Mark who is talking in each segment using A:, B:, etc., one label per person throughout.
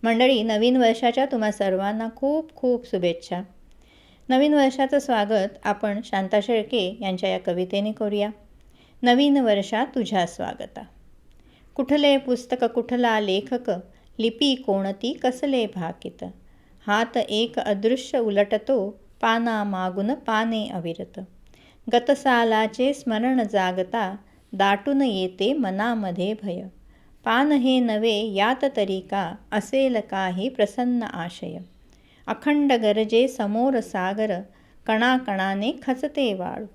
A: मंडळी, नवीन वर्षाच्या तुम्हा सर्वांना खूप खूप शुभेच्छा. नवीन वर्षाचं स्वागत आपण शांता शेळके यांच्या या कवितेने करूया. नवीन वर्षा तुझ्या स्वागता. कुठले पुस्तक कुठला लेखक, लिपी कोणती कसले भाकित. हात एक अदृश्य उलटतो, पाना मागून पाने अविरत. गतसालाचे स्मरण जागता, दाटून येते मनामध्ये भय. पान हे नवे यात तरी का, असेल काही प्रसन्न आशय. अखंड गरजे समोर सागर, कणाकणाने खचते वाळू.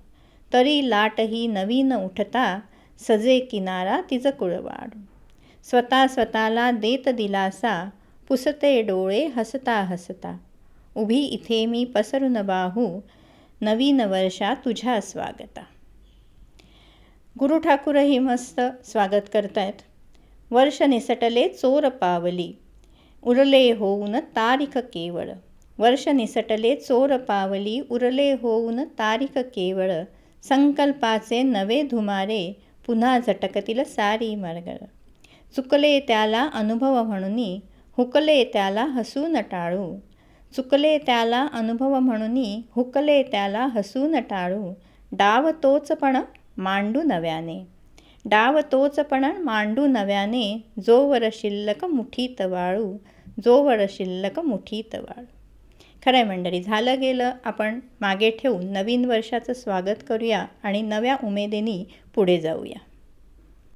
A: तरी लाटही नवीन उठता, सजे किनारा तिज कुळवाडू. स्वतःला देत दिलासा, पुसते डोळे हसता हसता. उभी इथे मी पसरून बाहू, नवीन वर्षा तुझ्या स्वागता. गुरु ठाकूरही मस्त स्वागत करतायत. वर्ष निसटले चोर पावली, उरले होऊन तारीख केवळ. वर्ष निसटले चोर पावली, उरले होऊन तारीख केवळ. संकल्पाचे नवे धुमारे, पुन्हा झटकतील सारी मरगळ. चुकले त्याला अनुभव म्हणूनी, हुकले त्याला हसून टाळू. चुकले त्याला अनुभव म्हणूनी, हुकले त्याला हसून टाळू. डाव तोच पण मांडू नव्याने, डाव तोच पण मांडू नव्याने. जोवर शिल्लक मुठीत वाळू, जोवर शिल्लक मुठीत वाळू. खरंय मंडळी, झालं गेलं आपण मागे ठेवून नवीन वर्षाचं स्वागत करूया आणि नव्या उमेदीने पुढे जाऊया.